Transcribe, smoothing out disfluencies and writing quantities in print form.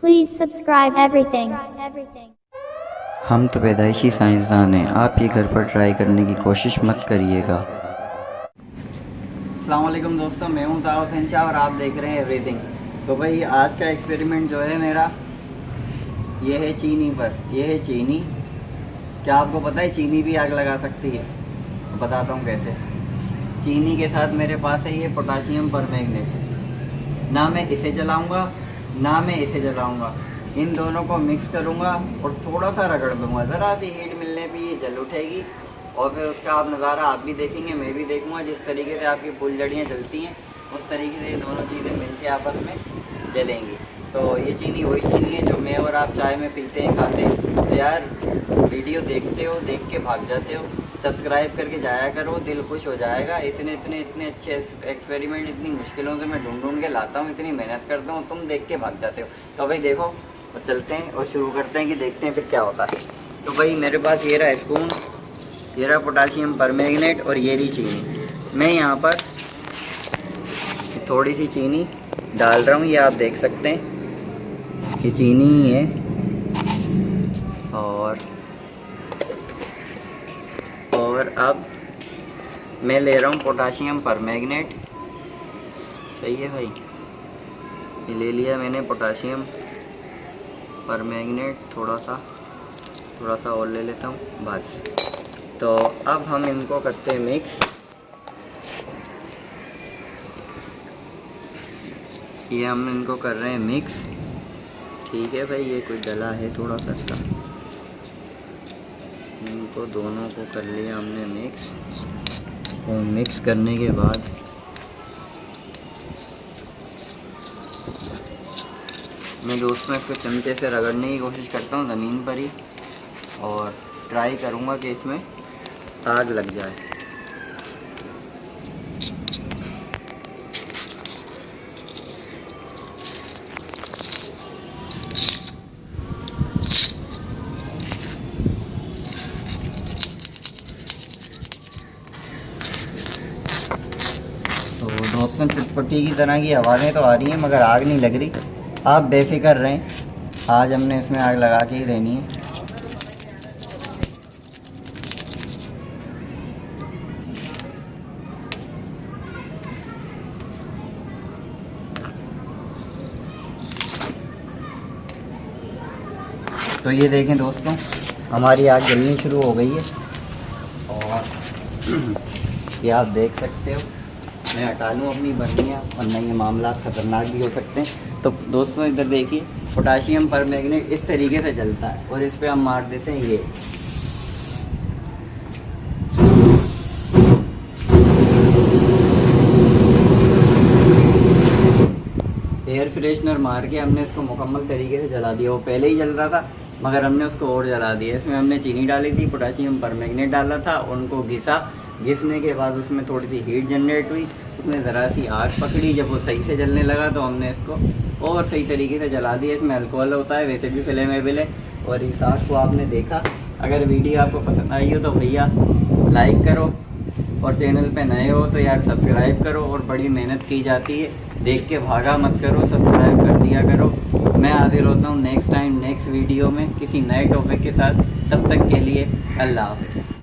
Please subscribe everything. हम तो पैदाइशी साइंसदान हैं, आप ये घर पर ट्राई करने की कोशिश मत करिएगा। अस्सलाम वालेकुम दोस्तों, मैं हूं ताउस इंशा और आप देख रहे हैं एवरीथिंग। तो भाई आज का एक्सपेरिमेंट जो है मेरा, ये है चीनी पर। ये है चीनी। क्या आपको पता है चीनी भी आग लगा सकती है? बताता हूँ कैसे। चीनी के साथ मेरे पास है ये पोटाशियम परमैंगनेट। ना मैं इसे जलाऊँगा ना मैं इसे जलाऊँगा, इन दोनों को मिक्स करूँगा और थोड़ा सा रगड़ दूँगा। ज़रा सी हीट मिलने पे ये जल उठेगी और फिर उसका आप नज़ारा आप भी देखेंगे, मैं भी देखूँगा। जिस तरीके से आपकी फुलझड़ियाँ जलती हैं उस तरीके से ये दोनों चीज़ें मिलके आपस में जलेंगी। तो ये चीनी वही चीनी है जो मैं और आप चाय में पीते हैं, खाते हैं। तो यार वीडियो देखते हो, देख के भाग जाते हो, सब्सक्राइब करके जाया करो, दिल खुश हो जाएगा। इतने अच्छे एक्सपेरिमेंट इतनी मुश्किलों से मैं ढूंढ के लाता हूँ, इतनी मेहनत करता हूँ, तुम देख के भाग जाते हो। तो भाई देखो और चलते हैं और शुरू करते हैं कि देखते हैं फिर क्या होता है। तो भाई मेरे पास ये रहा स्पून, ये रहा पोटाशियम परमैंगनेट और ये रही चीनी। मैं यहाँ पर थोड़ी सी चीनी डाल रहा हूँ, ये आप देख सकते हैं ये चीनी ही है। और अब मैं ले रहा हूँ पोटाशियम परमैंगनेट। सही है भाई, ये ले लिया मैंने पोटाशियम परमैंगनेट। थोड़ा सा और ले लेता हूँ बस। तो अब हम इनको करते हैं मिक्स। ये हम इनको कर रहे हैं मिक्स। ठीक है भाई, ये कोई डला है थोड़ा सा इसका। इनको दोनों को कर लिया हमने मिक्स। और मिक्स करने के बाद मैं दोस्तों इसको चमचे से रगड़ने की कोशिश करता हूँ ज़मीन पर ही, और ट्राई करूँगा कि इसमें आग लग जाए। तो दोस्तों चटपटी की तरह की आवाज़ें तो आ रही हैं मगर आग नहीं लग रही। आप बेफिक्र रहें, आज हमने इसमें आग लगा के ही रहनी है। तो ये देखें दोस्तों, हमारी आग जलनी शुरू हो गई है और ये आप देख सकते हो। मैं हटा लूँ अपनी बर्नियाँ वरना ये मामला ख़तरनाक भी हो सकते हैं। तो दोस्तों इधर देखिए, पोटाशियम परमैंगनेट इस तरीके से जलता है और इस पे हम मार देते हैं ये। एयर फ्रेशनर मार के हमने इसको मुकम्मल तरीके से जला दिया। वो पहले ही जल रहा था मगर हमने उसको और जला दिया। इसमें हमने चीनी डाली थी, पोटाशियम परमैंगनेट डाला था, उनको घिसने के बाद उसमें थोड़ी सी हीट जनरेट हुई, उसमें ज़रा सी आग पकड़ी। जब वो सही से जलने लगा तो हमने इसको और सही तरीके से जला दिया। इसमें अल्कोहल होता है, वैसे भी फ्लेमेबल है। और इस आग को आपने देखा। अगर वीडियो आपको पसंद आई हो तो भैया लाइक करो, और चैनल पे नए हो तो यार सब्सक्राइब करो। और बड़ी मेहनत की जाती है, देख के भागा मत करो, सब्सक्राइब कर दिया करो। मैं हाजिर होता हूँ नेक्स्ट टाइम नेक्स्ट वीडियो में किसी नए टॉपिक के साथ। तब तक के लिए अल्लाह हाफ़िज़।